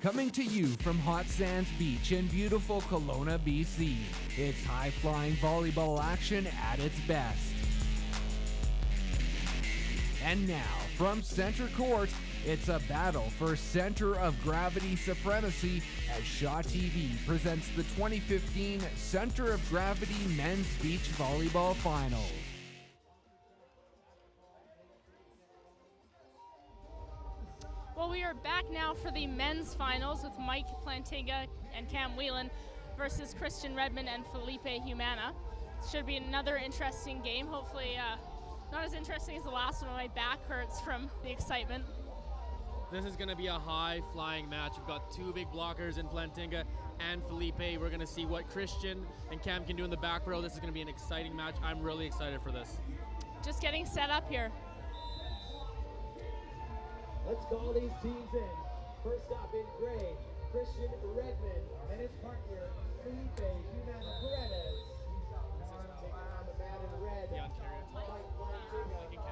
Coming to you from Hot Sands Beach in beautiful Kelowna, BC, it's high-flying volleyball action at its best. And now, from center court, it's a battle for center of gravity supremacy as Shaw TV presents the 2015 Center of Gravity Men's Beach Volleyball Finals. Well, we are back now for the men's finals with Mike Plantinga and Cam Wheelan versus Christian Redmann and Felipe Humana. It should be another interesting game. Hopefully not as interesting as the last one. My back hurts from the excitement. This is going to be a high-flying match. We've got two big blockers in Plantinga and Felipe. We're going to see what Christian and Cam can do in the back row. This is going to be an exciting match. I'm really excited for this. Just getting set up here. Let's call these teams in. First up in gray, Christian Redmann and his partner, Felipe Humana-Paredes. Taking on the man in red, Mike Plantinga.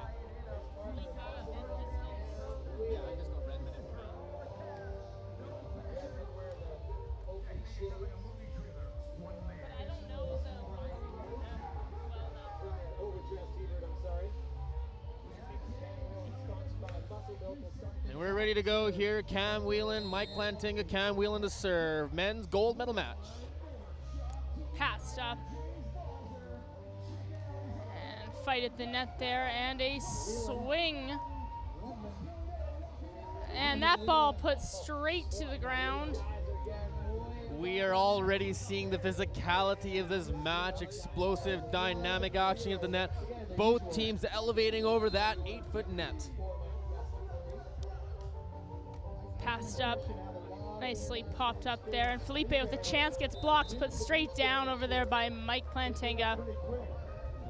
Yeah, I just got Redmann in gray. Redmann wearing the open shades. But I don't know the Overdressed t-shirt, I'm sorry. And we're ready to go here. Cam Wheelan, Mike Plantinga, Cam Wheelan to serve. Men's gold medal match. passed up. And fight at the net there, and a swing. And that ball put straight to the ground. We are already seeing the physicality of this match, explosive, dynamic action at the net. Both teams elevating over that 8-foot net. Passed up, nicely popped up there, and Felipe with a chance gets blocked, put straight down over there by Mike Plantinga.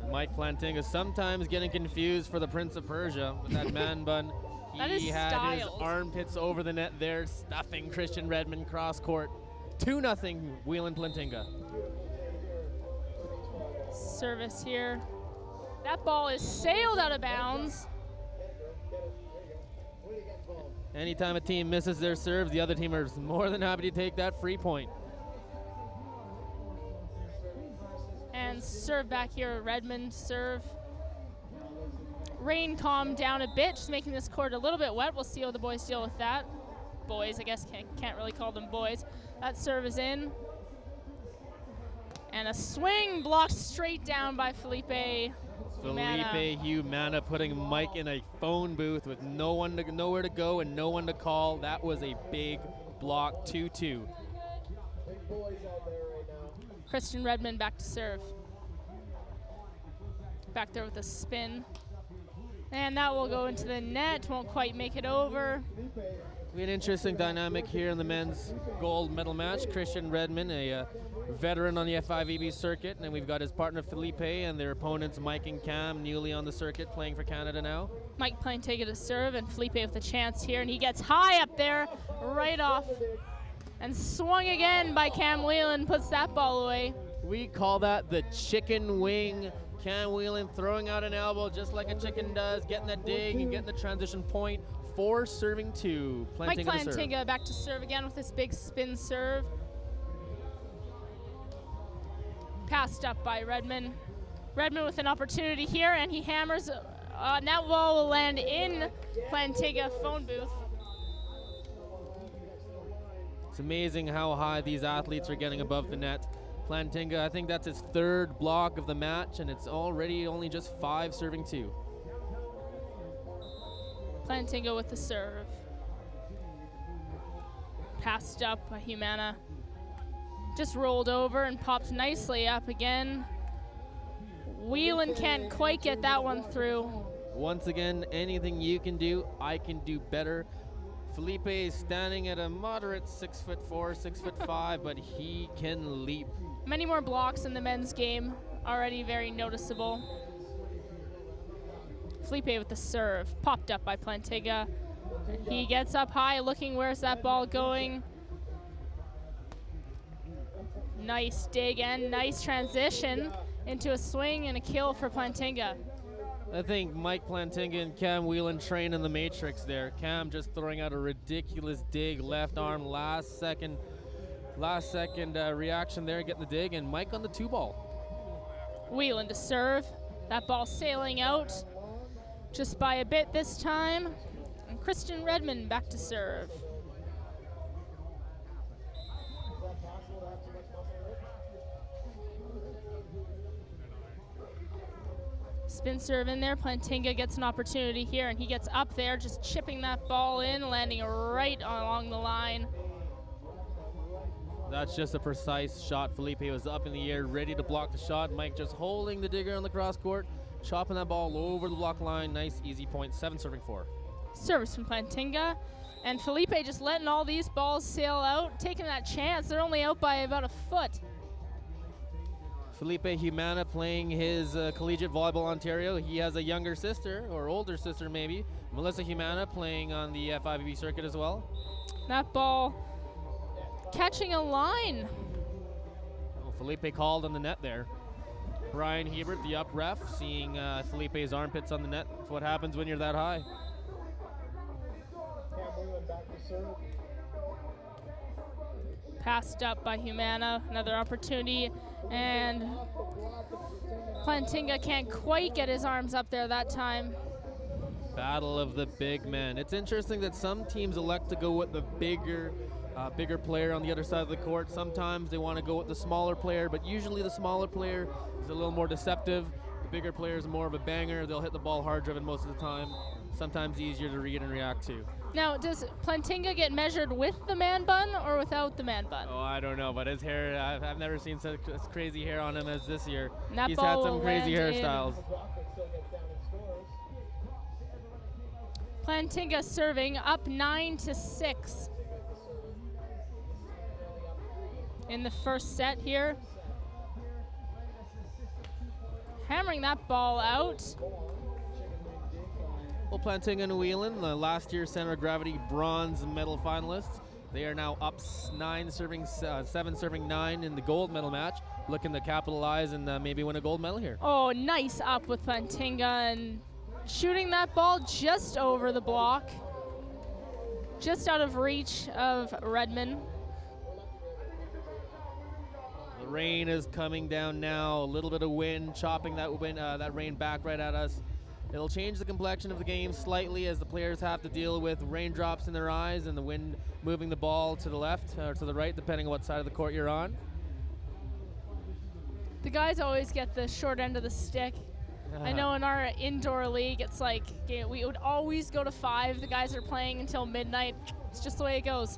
Mike Plantinga sometimes getting confused for the Prince of Persia with that man bun. That is He had his styled. armpits over the net there, stuffing Christian Redmann cross court. 2-0 Wheelan Plantinga. Service here. That ball is sailed out of bounds. Anytime a team misses their serves, the other team is more than happy to take that free point. And serve back here, Redmond serve. Rain calmed down a bit, just making this court a little bit wet. We'll see how the boys deal with that. Boys, I guess, can't really call them boys. That serve is in. And a swing blocked straight down by Felipe Humana. Felipe Humana putting Mike in a phone booth with nowhere to go and no one to call. That was a big block, 2-2. Christian Redmann back to serve. Back there with a spin. And that will go into the net, won't quite make it over. We had an interesting dynamic here in the men's gold medal match. Christian Redmann, a veteran on the F5EB circuit, and then we've got his partner Felipe and their opponents Mike and Cam, newly on the circuit, playing for Canada now. Mike Plantinga to serve, and Felipe with a chance here, and he gets high up there, right off, and swung again by Cam Wheelan, puts that ball away. We call that the chicken wing. Cam Wheelan throwing out an elbow just like a chicken does, getting that dig and getting the transition point. 4 serving 2. Mike Plantinga back to serve again with this big spin serve. Passed up by Redmann. Redmann with an opportunity here, and he hammers. That ball will land in Plantinga phone booth. It's amazing how high these athletes are getting above the net. Plantinga, I think that's his 3rd block of the match, and it's already only just 5 serving 2. Plantinga with the serve. Passed up by Humana. Just rolled over and popped nicely up again. Wheelan can't quite get that one through. Once again, anything you can do, I can do better. Felipe is standing at a moderate 6'4", 6'5", but he can leap. Many more blocks in the men's game, already very noticeable. Felipe with the serve, popped up by Plantinga. He gets up high, looking where's that ball going. Nice dig and nice transition into a swing and a kill for Plantinga. I think Mike Plantinga and Cam Wheelan train in the matrix there. Cam just throwing out a ridiculous dig, left arm, last second reaction there, getting the dig, and Mike on the 2-ball. Wheelan to serve. That ball sailing out just by a bit this time. And Christian Redmann back to serve. Spin serve in there. Plantinga gets an opportunity here, and he gets up there, just chipping that ball in, landing right along the line. That's just a precise shot. Felipe was up in the air, ready to block the shot. Mike just holding the digger on the cross court, chopping that ball over the block line. Nice, easy point. 7 serving 4. Service from Plantinga. And Felipe just letting all these balls sail out, taking that chance. They're only out by about a foot. Felipe Humana playing his collegiate volleyball Ontario. He has a younger sister, or older sister maybe, Melissa Humana, playing on the F5EB circuit as well. That ball catching a line. Oh, Felipe called on the net there. Brian Hebert, the up ref, seeing Felipe's armpits on the net. That's what happens when you're that high. Passed up by Humana, another opportunity, and Plantinga can't quite get his arms up there that time. Battle of the big men. It's interesting that some teams elect to go with the bigger player on the other side of the court. Sometimes they want to go with the smaller player, but usually the smaller player is a little more deceptive. The bigger player is more of a banger. They'll hit the ball hard driven most of the time. Sometimes easier to read and react to. Now, does Plantinga get measured with the man bun or without the man bun? Oh, I don't know, but his hair, I've never seen such crazy hair on him as this year. That He's ball had some will crazy land hairstyles. Plantinga serving up 9-6 in the first set here. Hammering that ball out. Well, Plantinga and Wheelan, the last year's center of gravity bronze medal finalists. They are now up 7 serving 9 in the gold medal match, looking to capitalize and maybe win a gold medal here. Oh, nice up with Plantinga and shooting that ball just over the block, just out of reach of Redmann. The rain is coming down now. A little bit of wind chopping that rain back right at us. It'll change the complexion of the game slightly as the players have to deal with raindrops in their eyes and the wind moving the ball to the left or to the right, depending on what side of the court you're on. The guys always get the short end of the stick. I know in our indoor league, it's like we would always go to 5. The guys are playing until midnight. It's just the way it goes.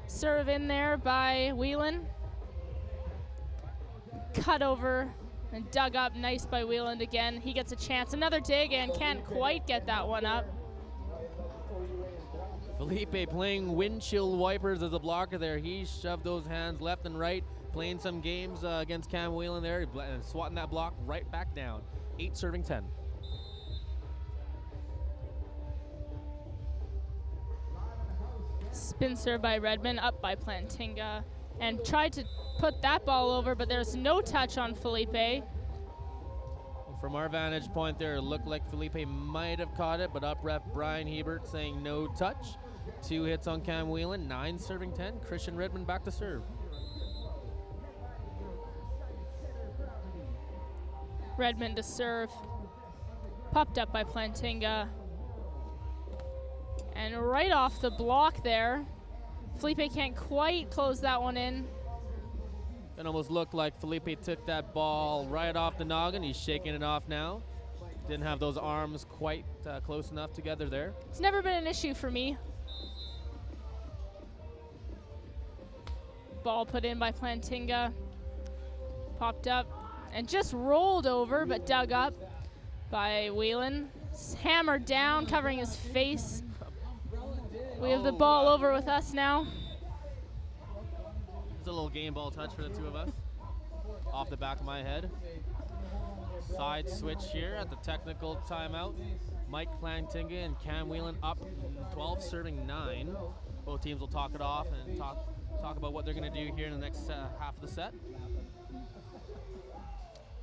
Serve in there by Wheelan. Cut over and dug up. Nice by Wheelan again. He gets a chance. Another dig and can't quite get that one up. Felipe playing windshield wipers as a blocker there. He shoved those hands left and right, playing some games against Cam Wheelan there, and swatting that block right back down. 8 serving 10. Spin serve by Redmann, up by Plantinga, and tried to put that ball over, but there's no touch on Felipe. From our vantage point there, it looked like Felipe might have caught it, but up ref Brian Hebert saying no touch. 2 hits on Cam Wheelan, 9 serving 10. Christian Redmann back to serve. Redmann to serve. Popped up by Plantinga. And right off the block there, Felipe can't quite close that one in. It almost looked like Felipe took that ball right off the noggin. He's shaking it off now. Didn't have those arms quite close enough together there. It's never been an issue for me. Ball put in by Plantinga. Popped up and just rolled over, but dug up by Wheelan. Hammered down, covering his face. We have the ball over with us now. It's a little game ball touch for the two of us. Off the back of my head. Side switch here at the technical timeout. Mike Plantinga and Cam Wheelan up 12 serving 9. Both teams will talk it off and talk about what they're going to do here in the next half of the set.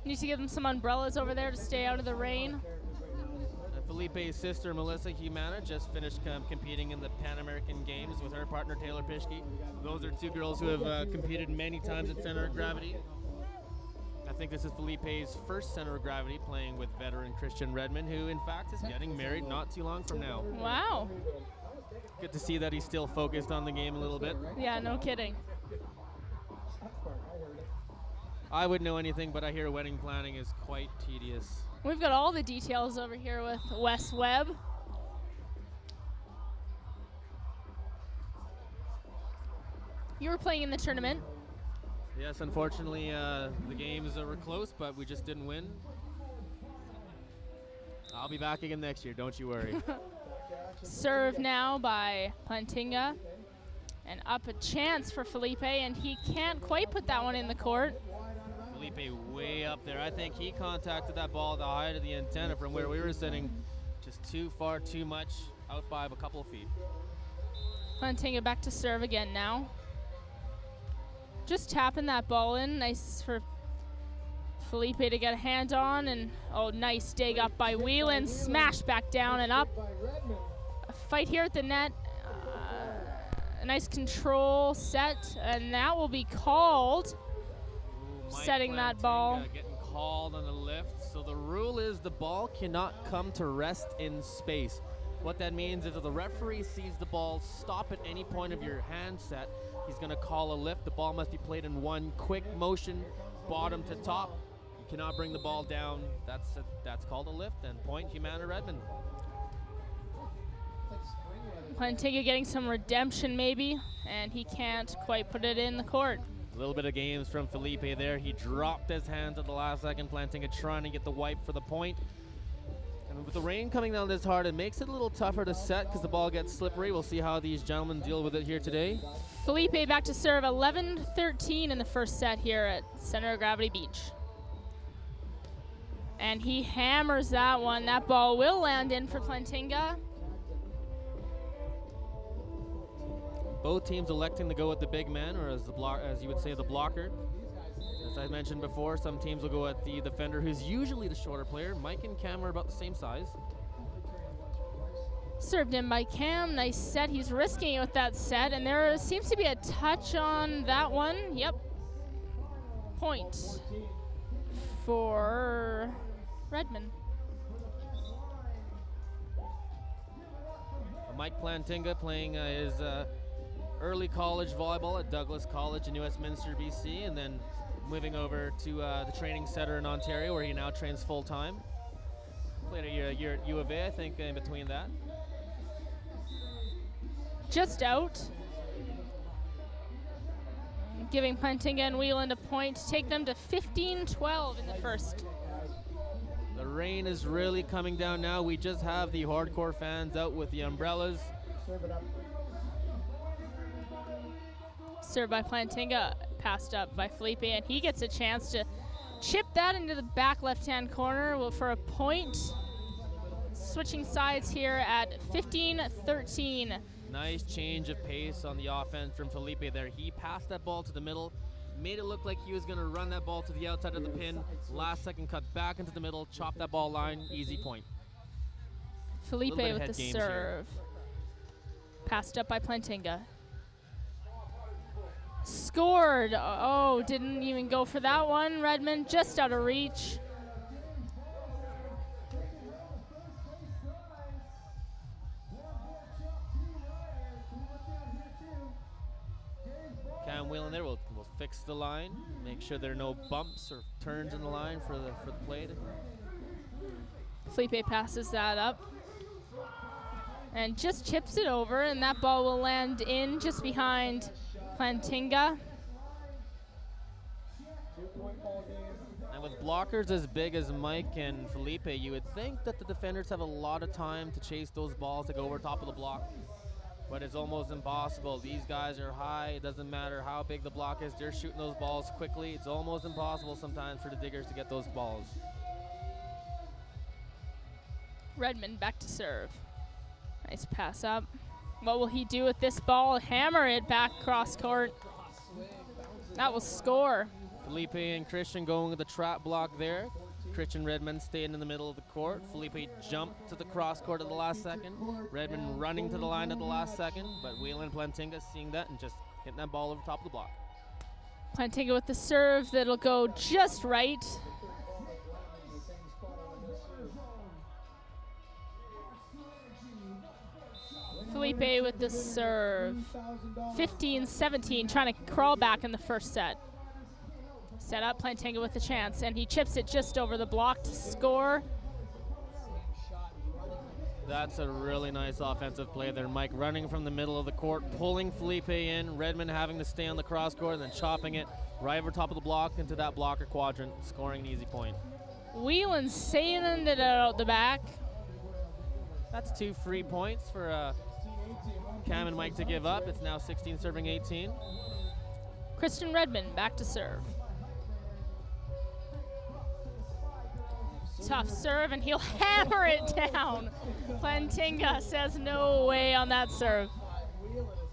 Need to give them some umbrellas over there to stay out of the rain. Felipe's sister, Melissa Humana, just finished competing in the Pan American Games with her partner, Taylor Pischke. Those are two girls who have competed many times at center of gravity. I think this is Felipe's first center of gravity, playing with veteran Christian Redmann, who in fact is getting married not too long from now. Wow. Good to see that he's still focused on the game a little bit. Yeah, no kidding. I wouldn't know anything, but I hear wedding planning is quite tedious. We've got all the details over here with Wes Webb. You were playing in the tournament. Yes, unfortunately, the games were close, but we just didn't win. I'll be back again next year, don't you worry. Serve now by Plantinga. And up a chance for Felipe, and he can't quite put that one in the court. Felipe way up there. I think he contacted that ball at the height of the antenna from where we were sitting. Just too far, too much, out by a couple of feet. Plantinga back to serve again now. Just tapping that ball in. Nice for Felipe to get a hand on. And, oh, nice dig up by Wheelan. Smash back down and up. A fight here at the net. A nice control set. And that will be called. Setting that ball. Getting called on the lift. So the rule is the ball cannot come to rest in space. What that means is if the referee sees the ball stop at any point of your hand set, he's going to call a lift. The ball must be played in one quick motion, bottom to top. You cannot bring the ball down. That's called a lift. And point Humana-Redmann. Plantinga getting some redemption maybe, and he can't quite put it in the court. A little bit of games from Felipe there. He dropped his hands at the last second. Plantinga trying to get the wipe for the point. And with the rain coming down this hard, it makes it a little tougher to set because the ball gets slippery. We'll see how these gentlemen deal with it here today. Felipe back to serve, 11-13 in the first set here at Center of Gravity Beach. And he hammers that one. That ball will land in for Plantinga. Both teams electing to go with the big man, or as you would say, the blocker. As I mentioned before, some teams will go at the defender, who's usually the shorter player. Mike and Cam are about the same size. Served in by Cam. Nice set. He's risking it with that set, and there seems to be a touch on that one. Yep. Point for Redmann. Mike Plantinga playing his early college volleyball at Douglas College in Westminster, BC, and then moving over to the training center in Ontario, where he now trains full-time. Played a year at U of A, I think, in between that. Just out. Giving Plantinga and Wheelan a point to take them to 15-12 in the first. The rain is really coming down now. We just have the hardcore fans out with the umbrellas. Served by Plantinga, passed up by Felipe, and he gets a chance to chip that into the back left-hand corner for a point. Switching sides here at 15-13. Nice change of pace on the offense from Felipe there. He passed that ball to the middle, made it look like he was going to run that ball to the outside of the pin. Last second cut back into the middle, chop that ball line, easy point. Felipe with the serve. Passed up by Plantinga. Scored. Oh, didn't even go for that one. Redmann just out of reach. Cam Wheelan there will fix the line, make sure there are no bumps or turns in the line for the play. Felipe passes that up and just chips it over, and that ball will land in just behind Plantinga. And with blockers as big as Mike and Felipe, you would think that the defenders have a lot of time to chase those balls to go over top of the block. But it's almost impossible. These guys are high. It doesn't matter how big the block is. They're shooting those balls quickly. It's almost impossible sometimes for the diggers to get those balls. Redmann back to serve. Nice pass up. What will he do with this ball? Hammer it back cross court. That will score. Felipe and Christian going with the trap block there. Christian Redmann staying in the middle of the court. Felipe jumped to the cross court at the last second. Redmann running to the line at the last second, but Wheelan Plantinga seeing that and just hitting that ball over top of the block. Plantinga with the serve that'll go just right. Felipe with the serve. 15-17, trying to crawl back in the first set. Set up, Plantinga with the chance, and he chips it just over the block to score. That's a really nice offensive play there. Mike running from the middle of the court, pulling Felipe in. Redmann having to stay on the cross court and then chopping it right over top of the block into that blocker quadrant, scoring an easy point. Wheelan sailing it out the back. That's 2 free points for Cam and Mike to give up. It's now 16 serving 18. Christian Redmann back to serve. Tough serve, and he'll hammer it down. Plantinga says no way on that serve.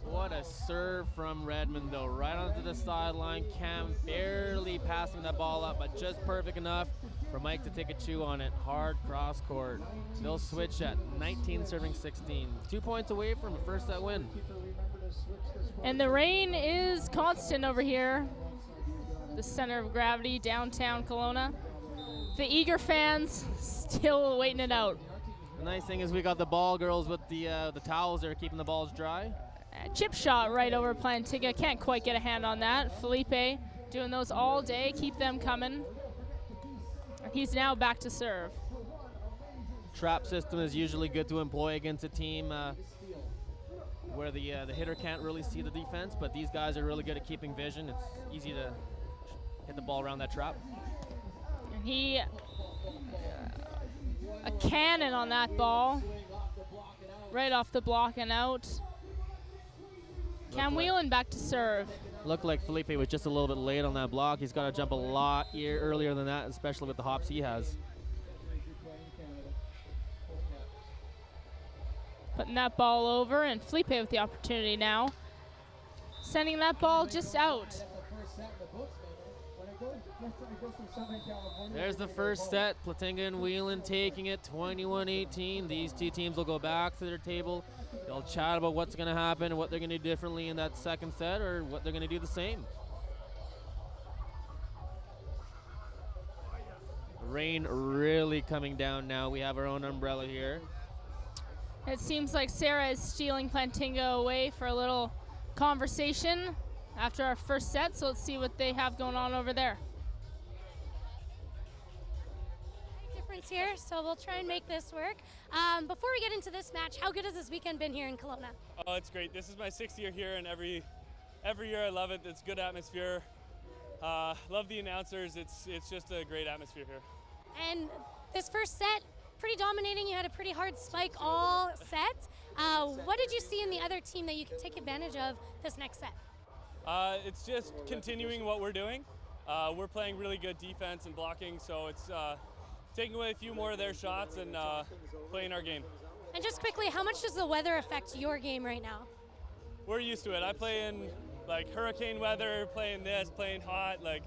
What a serve from Redmann, though. Right onto the sideline. Cam barely passing that ball up, but just perfect enough for Mike to take a chew on it. Hard cross court. They'll switch at 19 serving 16. 2 points away from a first set win. And the rain is constant over here. The center of gravity, downtown Kelowna. The eager fans still waiting it out. The nice thing is we got the ball girls with the towels that are keeping the balls dry. Chip shot right over Plantinga. Can't quite get a hand on that. Felipe doing those all day. Keep them coming. He's now back to serve. Trap system is usually good to employ against a team where the hitter can't really see the defense, but these guys are really good at keeping vision. It's easy to hit the ball around that trap. And he, a cannon on that ball. Right off the block and out. Cam Wheelan back to serve. Looked like Felipe was just a little bit late on that block. He's got to jump a lot earlier than that, especially with the hops he has. Putting that ball over, and Felipe with the opportunity now. Sending that ball just out. There's the first set. Plantinga and Wheelan taking it 21-18. These two teams will go back to their table. They'll chat about what's going to happen and what they're going to do differently in that second set or what they're going to do the same. Rain really coming down now. We have our own umbrella here. It seems like Sarah is stealing Plantinga away for a little conversation after our first set, so let's see what they have going on over there. Difference here, so we'll try and make this work. Before we get into this match, how good has this weekend been here in Kelowna? Oh, it's great. This is my 6th year here, and every year I love it. It's good atmosphere. Love the announcers. It's just a great atmosphere here. And this first set, pretty dominating. You had a pretty hard spike all set. What did you see in the other team that you can take advantage of this next set? It's just continuing what we're doing. We're playing really good defense and blocking, so it's taking away a few more of their shots and playing our game. And just quickly, how much does the weather affect your game right now? We're used to it. I play in like hurricane weather, playing this, playing hot. Like,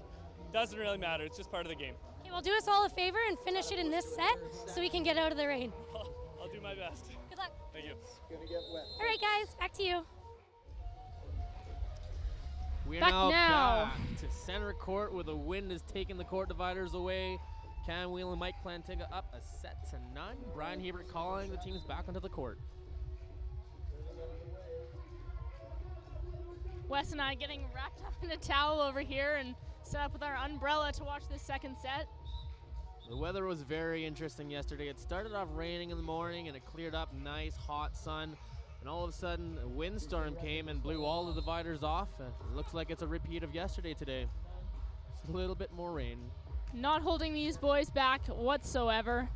doesn't really matter. It's just part of the game. Okay, well, do us all a favor and finish it in this set so we can get out of the rain. I'll do my best. Good luck. Thank you. All right, guys, back to you. We're Back now now. back to center court where the wind is taking the court dividers away. Cam Wheelan, Mike Plantinga up a set to 9. Brian Hebert calling the teams back onto the court. Wes and I getting wrapped up in a towel over here and set up with our umbrella to watch this second set. The weather was very interesting yesterday. It started off raining in the morning and it cleared up, nice hot sun. And all of a sudden a windstorm came and blew all the dividers off. It looks like it's a repeat of yesterday today. It's a little bit more rain. Not holding these boys back whatsoever.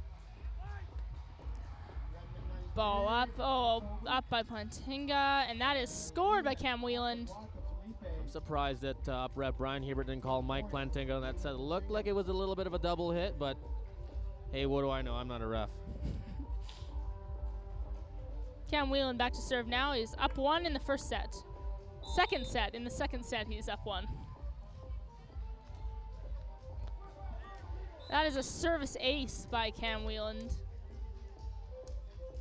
Ball up by Plantinga, and that is scored by Cam Wheelan. I'm surprised that up rep Brian Hebert didn't call Mike Plantinga on that set. It looked like it was a little bit of a double hit, but hey, what do I know? I'm not a ref. Cam Wheelan back to serve now. He's up 1 in the first set. In the second set, he's up 1. That is a service ace by Cam Wheelan.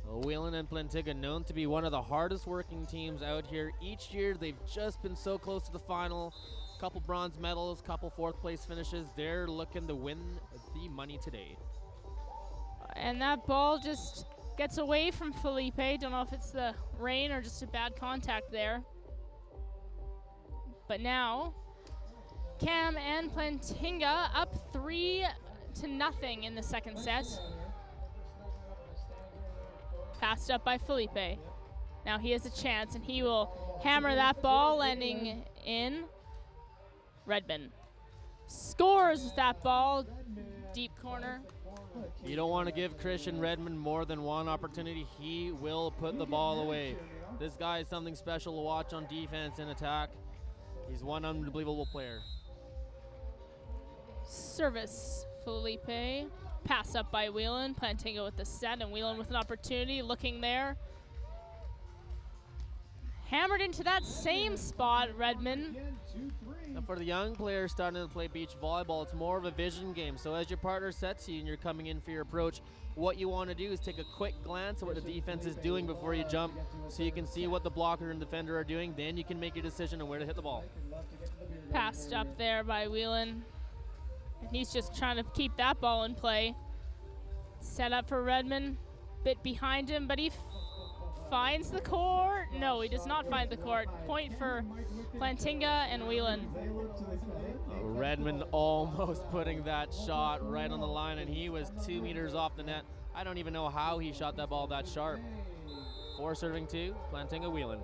Well, Wheelan and Plantinga known to be one of the hardest working teams out here. Each year they've just been so close to the final. Couple bronze medals, couple fourth place finishes. They're looking to win the money today. And that ball just gets away from Felipe. Don't know if it's the rain or just a bad contact there. But now, Cam and Plantinga up 3-0 in the second set. Passed up by Felipe. Now he has a chance, and he will hammer that ball, landing in. Redmann scores with that ball, deep corner. You don't want to give Christian Redmann more than one opportunity. He will put the ball away. This guy is something special to watch on defense and attack. He's one unbelievable player. Service, Felipe. Pass up by Wheelan. Plantinga with the set, and Wheelan with an opportunity, looking there. Hammered into that same spot, Redmann. And for the young players starting to play beach volleyball, it's more of a vision game. So as your partner sets you and you're coming in for your approach, what you want to do is take a quick glance at what the defense is doing before you jump, so you can see what the blocker and defender are doing. Then you can make your decision on where to hit the ball. Passed up there by Wheelan. And he's just trying to keep that ball in play. Set up for Redmann. Bit behind him, but he finds the court. No, he does not find the court. Point for Plantinga and Wheelan. Redmann almost putting that shot right on the line, and he was 2 meters off the net. I don't even know how he shot that ball that sharp. 4 serving 2, Plantinga Wheelan.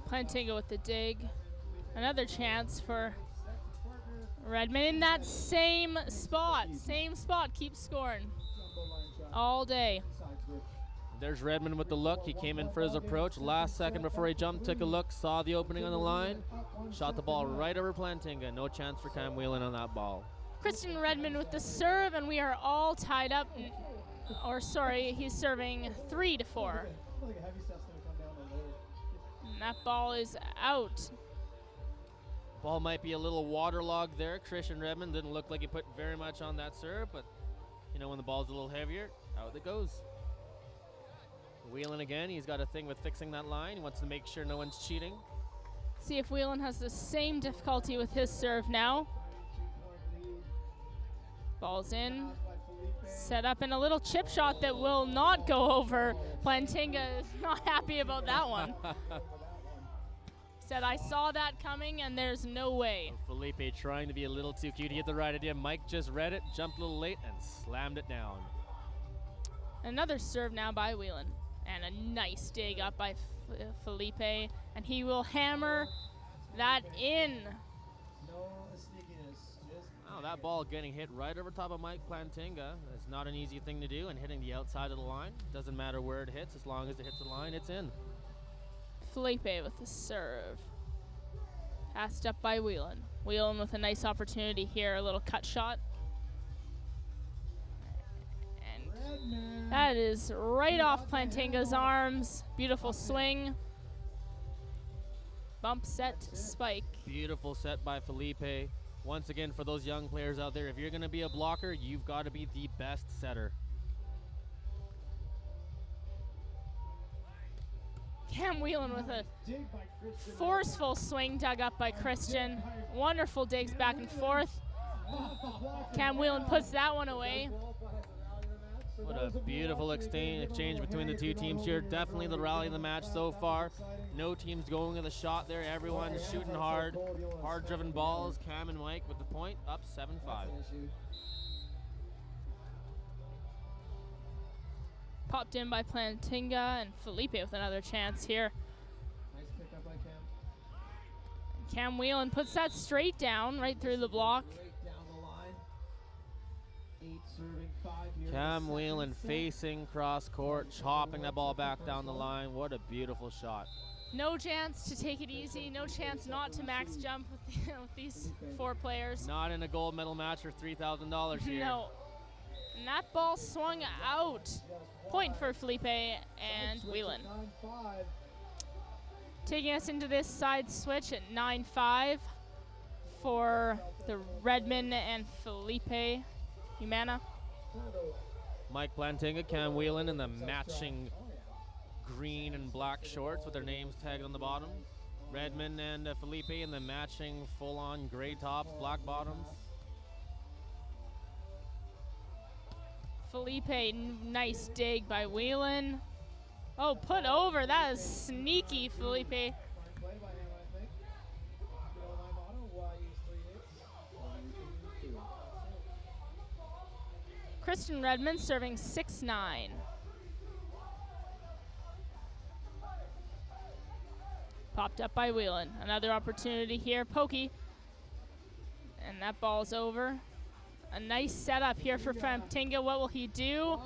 Plantinga with the dig. Another chance for Redmann in that same spot. Same spot, keeps scoring all day. There's Redmann with the look. He came in for his approach. Last second before he jumped, took a look, saw the opening on the line, shot the ball right over Plantinga. No chance for Cam Wheelan on that ball. Christian Redmann with the serve, and we are all tied up. Or sorry, he's serving 3-4. And that ball is out. Ball might be a little waterlogged there. Christian Redmann didn't look like he put very much on that serve, but you know, when the ball's a little heavier, out it goes. Wheelan again, he's got a thing with fixing that line. He wants to make sure no one's cheating. See if Wheelan has the same difficulty with his serve now. Ball's in. Set up in a little chip shot that will not go over. Plantinga is not happy about that one. Said, I saw that coming, and there's no way. Felipe trying to be a little too cute. He had the right idea. Mike just read it, jumped a little late, and slammed it down. Another serve now by Wheelan. And a nice dig up by Felipe. And he will hammer that in. Oh, that ball getting hit right over top of Mike Plantinga. It's not an easy thing to do, and hitting the outside of the line. Doesn't matter where it hits, as long as it hits the line, it's in. Felipe with the serve. Passed up by Wheelan. Wheelan with a nice opportunity here, a little cut shot. And that is right off Plantinga's arms. Beautiful swing. Bump, set, spike. Beautiful set by Felipe. Once again, for those young players out there, if you're going to be a blocker, you've got to be the best setter. Cam Wheelan with a forceful swing dug up by Christian. Wonderful digs back and forth. Cam Wheelan puts that one away. What a beautiful exchange between the two teams here. Definitely the rally of the match so far. No teams going with a shot there. Everyone's shooting hard. Hard-driven balls. Cam and Mike with the point, up 7-5. Popped in by Plantinga, and Felipe with another chance here. Nice pick up by Cam. Cam Wheelan puts that straight down, right through the block. Straight down the line. 8 serving 5 here. Cam Wheelan facing cross court, chopping that ball back down the line. What a beautiful shot. No chance to take it easy. No chance not to max jump with these 4 players. Not in a gold medal match for $3,000 here. No. And that ball swung out. Point for Felipe and Wheelan. Taking us into this side switch at 9-5 for the Redmann and Felipe Humana. Mike Plantinga, Cam Wheelan in the matching green and black shorts with their names tagged on the bottom. Redmann and Felipe in the matching full-on gray tops, black bottoms. Felipe, nice dig by Wheelan. Oh, put over. That is sneaky, Felipe. Play by him, I think. You know my motto, why use 3 hits? Why use 2? Christian Redmann serving 6-9. Popped up by Wheelan. Another opportunity here. Pokey. And that ball's over. A nice setup here for Plantinga. What will he do?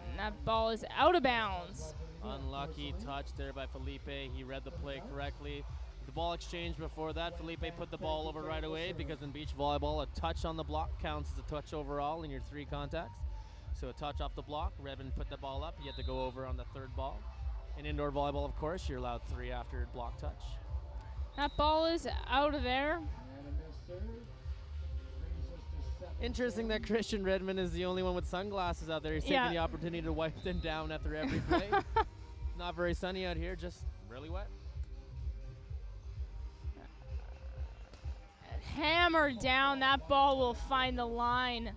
And that ball is out of bounds. Unlucky touch there by Felipe. He read the play correctly. The ball exchange before that, Felipe put the ball over right away because in beach volleyball, a touch on the block counts as a touch overall in your 3 contacts. So a touch off the block, Redmann put the ball up. You had to go over on the 3rd ball. In indoor volleyball, of course, you're allowed 3 after block touch. That ball is out of there. And a missed serve. Brings us to 7. Interesting that Christian Redmann is the only one with sunglasses out there. He's taking the opportunity to wipe them down after every play. Not very sunny out here, just really wet. Hammered down. That ball will find the line.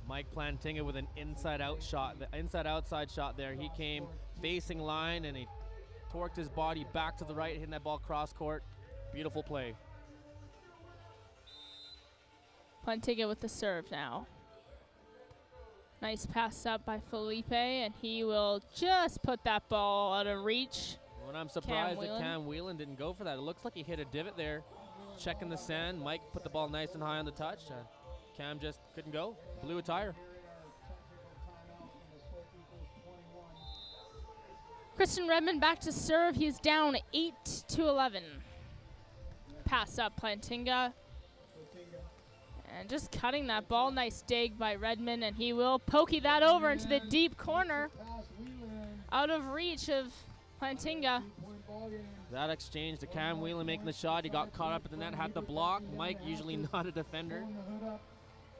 Mike Plantinga with an inside-out shot, the inside-outside shot there. He came facing line and he torqued his body back to the right, hitting that ball cross court. Beautiful play. Plantinga with the serve now. Nice pass up by Felipe, and he will just put that ball out of reach. Well, I'm surprised that Cam Wheelan didn't go for that. It looks like he hit a divot there, checking the sand. Mike put the ball nice and high on the touch. Cam just couldn't go, blew a tire. Christian Redmann back to serve. He's down 8-11. Pass up Plantinga. And just cutting that ball. Nice dig by Redmann, and he will pokey that over into the deep corner. Out of reach of Plantinga. That exchange to Cam Wheelan making the shot. He got caught up at the net, had the block. Mike, usually not a defender,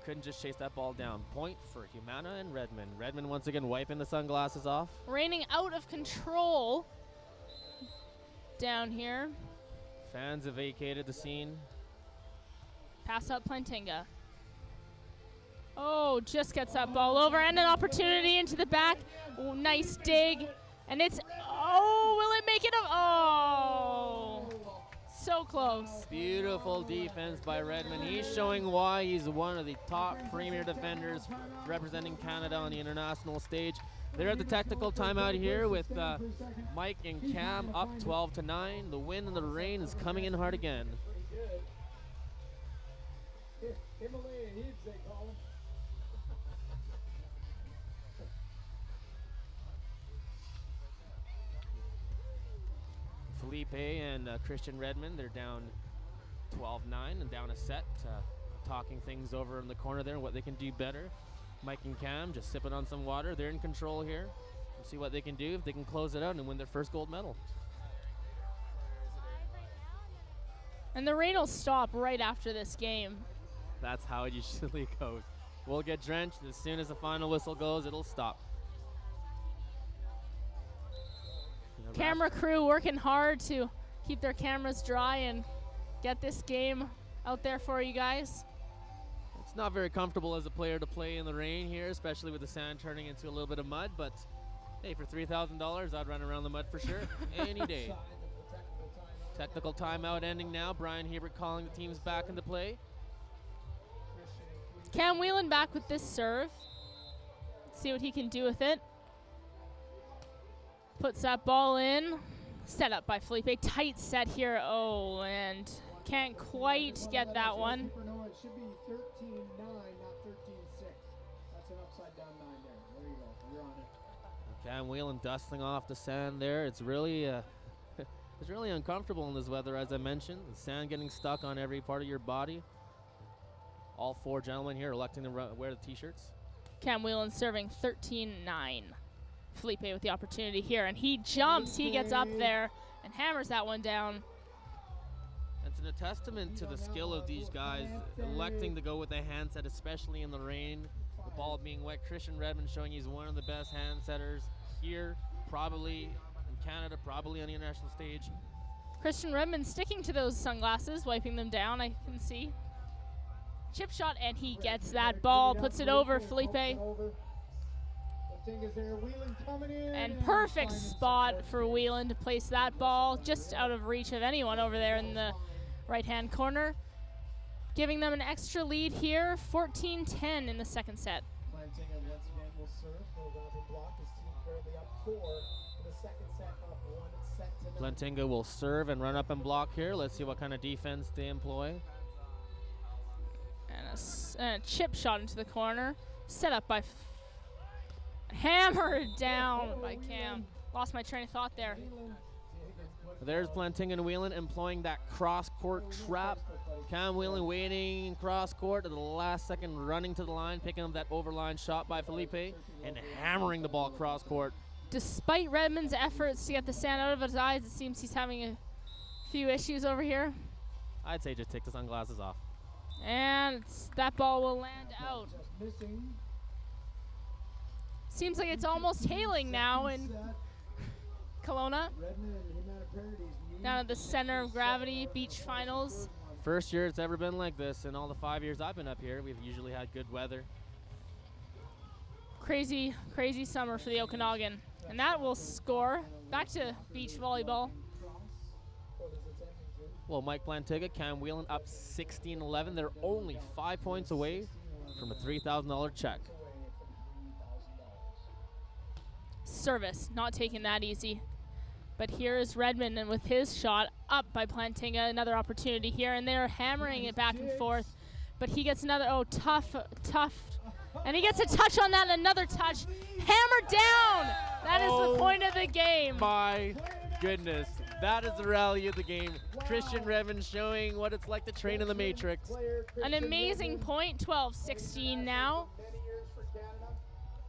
couldn't just chase that ball down. Point for Humana and Redmann. Redmann once again wiping the sunglasses off. Raining out of control down here. Fans have vacated the scene. Pass up Plantinga. Oh, just gets that ball over, and an opportunity into the back. Oh, nice dig. And it's, oh, will it make it up? Oh, so close. Beautiful defense by Redmann. He's showing why he's one of the top premier defenders representing Canada on the international stage. They're at the technical timeout here with Mike and Cam up 12-9. The wind and the rain is coming in hard again. Himalayan heaves, they call them. Felipe and Christian Redmann, they're down 12-9 and down a set, talking things over in the corner there, what they can do better. Mike and Cam just sipping on some water. They're in control here. We'll see what they can do if they can close it out and win their first gold medal. And the rain will stop right after this game. That's how it usually goes. We'll get drenched. As soon as the final whistle goes, it'll stop. Camera crew working hard to keep their cameras dry and get this game out there for you guys. It's not very comfortable as a player to play in the rain here, especially with the sand turning into a little bit of mud, but hey, for $3,000, I'd run around the mud for sure, any day. Technical timeout ending now. Brian Hebert calling the teams back into play. Cam Wheelan back with this serve. Let's see what he can do with it. Puts that ball in. Set up by Felipe. Tight set here. Oh, and can't quite get that one. No, it should be 13-9, not 13-6. That's an upside down 9 there. There you go. You're on it. Cam Wheelan dusting off the sand there. It's really it's really uncomfortable in this weather, as I mentioned. The sand getting stuck on every part of your body. All 4 gentlemen here electing to wear the t-shirts. Cam Wheelan serving 13-9. Felipe with the opportunity here, and he jumps. He gets up there and hammers that one down. It's a testament to the skill of these guys electing to go with a hand set, especially in the rain. The ball being wet. Christian Redmann showing he's one of the best hand setters here, probably in Canada, probably on the international stage. Christian Redmann sticking to those sunglasses, wiping them down, I can see. Chip shot, and he gets that ball, puts it over Felipe. And perfect spot for Wheelan to place that ball just out of reach of anyone over there in the right-hand corner, giving them an extra lead here, 14-10 in the second set. Plantinga once again will serve, will run up and block. His team currently up 4 in the second set, up 1 set to 9. Plantinga will serve and run up and block here. Let's see what kind of defense they employ. And a chip shot into the corner, set up by hammered down by Cam. Lost my train of thought there. There's Plantinga and Wheelan employing that cross-court trap. Cam Wheelan waiting cross-court at the last second, running to the line, picking up that overline shot by Felipe, and hammering the ball cross-court. Despite Redmond's efforts to get the sand out of his eyes, it seems he's having a few issues over here. I'd say just take the sunglasses off. And that ball will land out. Seems like it's almost hailing now in Kelowna. Down at the center of gravity, beach finals. First year it's ever been like this. In all the 5 years I've been up here, we've usually had good weather. Crazy, crazy summer for the Okanagan. And that will score. Back to beach volleyball. Well, Mike Plantinga, Cam Wheelan up 16-11. They're only 5 points away from a $3,000 check. Service, not taking that easy. But here is Redmann, and with his shot up by Plantinga, another opportunity here, and they're hammering it back and forth. But he gets another, tough, and he gets a touch on that, another touch. Hammered down! That is the point of the game. My goodness, that is the rally of the game. Christian Redmann showing what it's like to train in the Matrix. An amazing point, 12-16 now.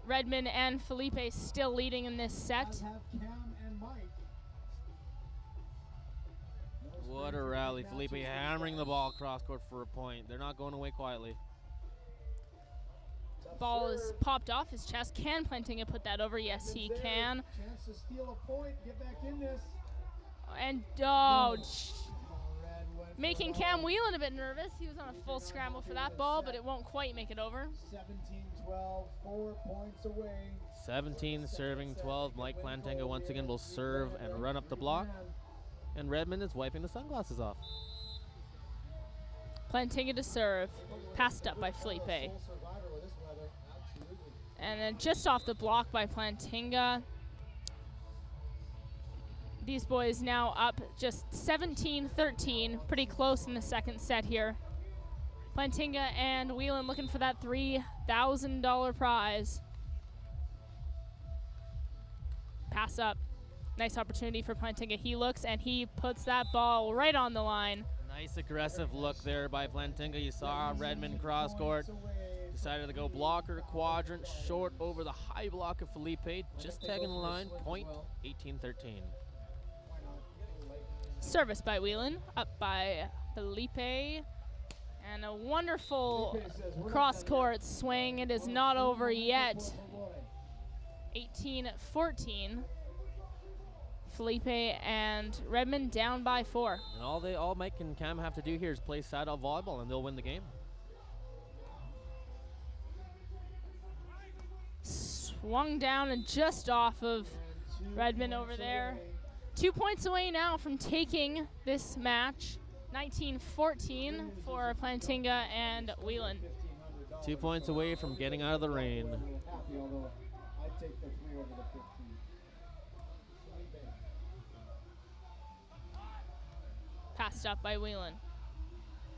Redmann and Felipe still leading in this set. What a rally. Felipe hammering the ball cross court for a point. They're not going away quietly. Ball is popped off his chest. Can Plantinga put that over? Yes, he can. Chance to steal a point, get back in this. And making Cam Wheelan a bit nervous. He was on a full scramble for that ball, but it won't quite make it over. 17-12, 4 points away. 17 serving 12. Mike Plantinga once again will serve and run up the block. And Redmann is wiping the sunglasses off. Plantinga to serve. Passed up by Felipe. And then just off the block by Plantinga. These boys now up just 17-13, pretty close in the second set here. Plantinga and Wheelan looking for that $3,000 prize. Pass up. Nice opportunity for Plantinga. He looks and he puts that ball right on the line. Nice aggressive look there by Plantinga. You saw Redmann cross court. Decided to go blocker, quadrant, short over the high block of Felipe. Just tagging the line, point 18-13. Service by Wheelan, up by Felipe. And a wonderful cross-court swing. It is not over yet. 18-14. Felipe and Redmann down by 4. And all Mike and Cam have to do here is play side-out volleyball, and they'll win the game. Swung down and just off of Redmann over there. 2 points away now from taking this match. 19-14 for Plantinga and Wheelan. 2 points away from getting out of the rain. Passed up by Wheelan.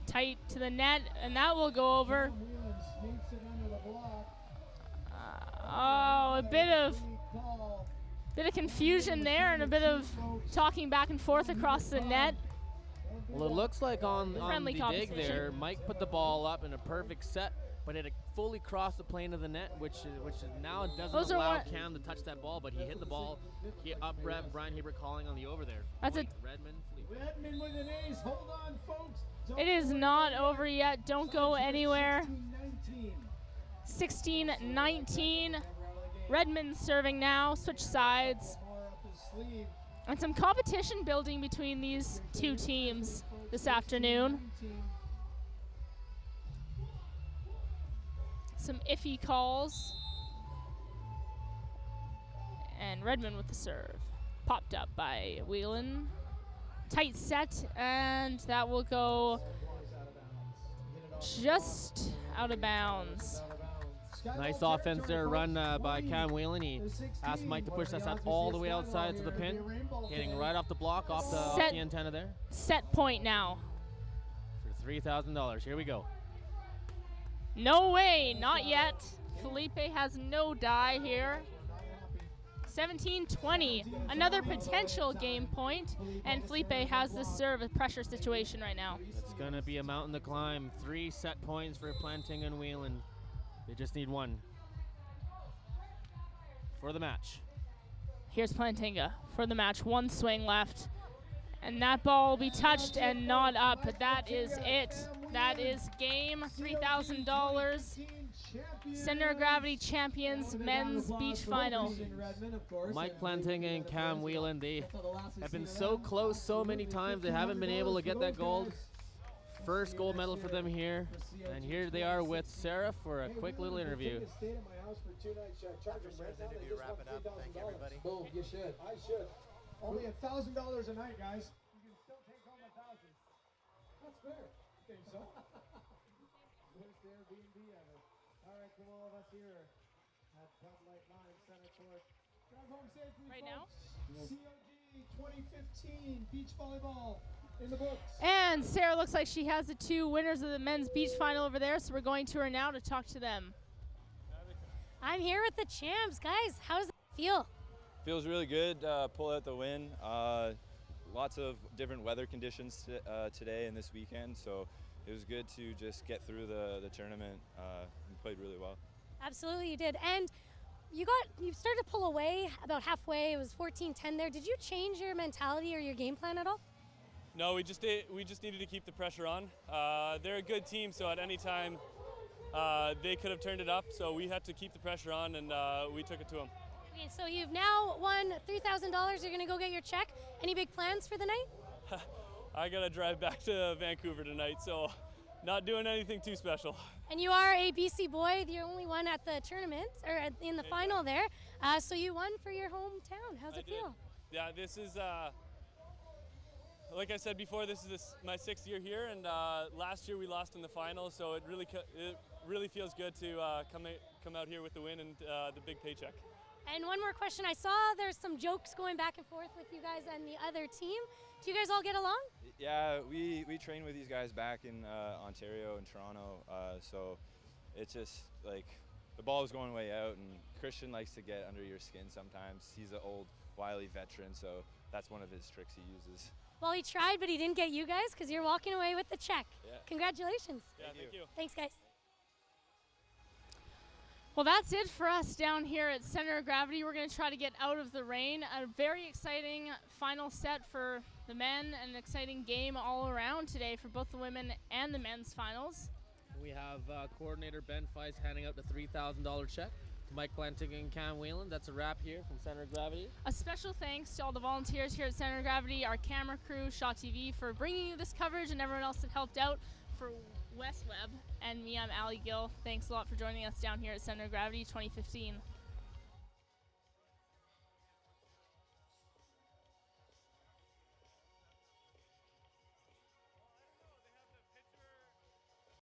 Tight to the net, and that will go over. A bit of confusion there, and a bit of talking back and forth across the net. Well, it looks like on the dig compensation there, Mike put the ball up in a perfect set. but it fully crossed the plane of the net, which now doesn't Those are allow what- Cam to touch that ball, but he hit the ball. He up rep Brian Hebert calling on the over there. That's Point, Redmann, Felipe. Redmann with an ace. Hold on, folks. It is not over yet. Don't go anywhere. 16-19. 16-19. Redmond serving now. Switch sides. More up his sleeve. And some competition building between these two teams this afternoon. 19. Some iffy calls. And Redmond with the serve. Popped up by Wheelan. Tight set, and that will go just out of bounds. Nice offense there, run by Cam Wheelan. He asked Mike to push that shot all the way outside to the pin, hitting right off the block, off the antenna there. Set point now. For $3,000. Here we go. No way, not yet. Felipe has no die here. 17-20, another potential game point, and Felipe has the serve, a pressure situation right now. It's going to be a mountain to climb. 3 set points for Plantinga and Wheelan. They just need 1 for the match. Here's Plantinga for the match, 1 swing left, and that ball will be touched and not up. That is it. That is game, $3,000. Center of Gravity Champions Men's Beach Final. Mike Plantinga and Cam Wheelan, they have been so close so many times. They haven't been able to get that gold. First gold medal for them here. And here they are with Sarah for a quick little interview. After Sarah's interview, wrap it up. Thank you, everybody. Boom, you should. I should. Only $1,000 a night, guys. You can still take home 1,000. That's fair. I think so. Where's the Airbnb at it? All right, from all of us here at Bud Light Line Center Court. Drive home safely, Right now? folks. COG 2015 beach volleyball in the books. And Sarah looks like she has the 2 winners of the Men's Beach Final over there, so we're going to her now to talk to them. I'm here with the champs, guys. How does it feel? Feels really good. Pull out the win. Lots of different weather conditions today and this weekend, so it was good to just get through the tournament. And played really well. Absolutely, you did. And you started to pull away about halfway. It was 14-10 there. Did you change your mentality or your game plan at all? No, we just needed to keep the pressure on. They're a good team, so at any time they could have turned it up. So we had to keep the pressure on, and we took it to them. Okay, so you've now won $3,000. You're going to go get your check. Any big plans for the night? I gotta drive back to Vancouver tonight, so not doing anything too special. And you are a BC boy, the only one at the tournament, or in the final there. So you won for your hometown. How's it feel? Yeah, this is, like I said before, this is my 6th year here, and last year we lost in the final, so it really feels good to come out here with the win and the big paycheck. And one more question. I saw there's some jokes going back and forth with you guys and the other team. Do you guys all get along? Yeah, we train with these guys back in Ontario and Toronto, so it's just like the ball is going way out, and Christian likes to get under your skin sometimes. He's an old, wily veteran, so that's one of his tricks he uses. Well, he tried, but he didn't get you guys because you're walking away with the check. Yeah. Congratulations. Yeah, thank you. Thanks, guys. Well, that's it for us down here at Center of Gravity. We're going to try to get out of the rain. A very exciting final set for the men, and an exciting game all around today for both the women and the men's finals. We have coordinator Ben Feist handing out the $3,000 check to Mike Plantinga and Cam Wheelan. That's a wrap here from Center of Gravity. A special thanks to all the volunteers here at Center of Gravity, our camera crew, Shaw TV, for bringing you this coverage, and everyone else that helped out. For Wes Webb and me, I'm Allie Gill. Thanks a lot for joining us down here at Center of Gravity 2015.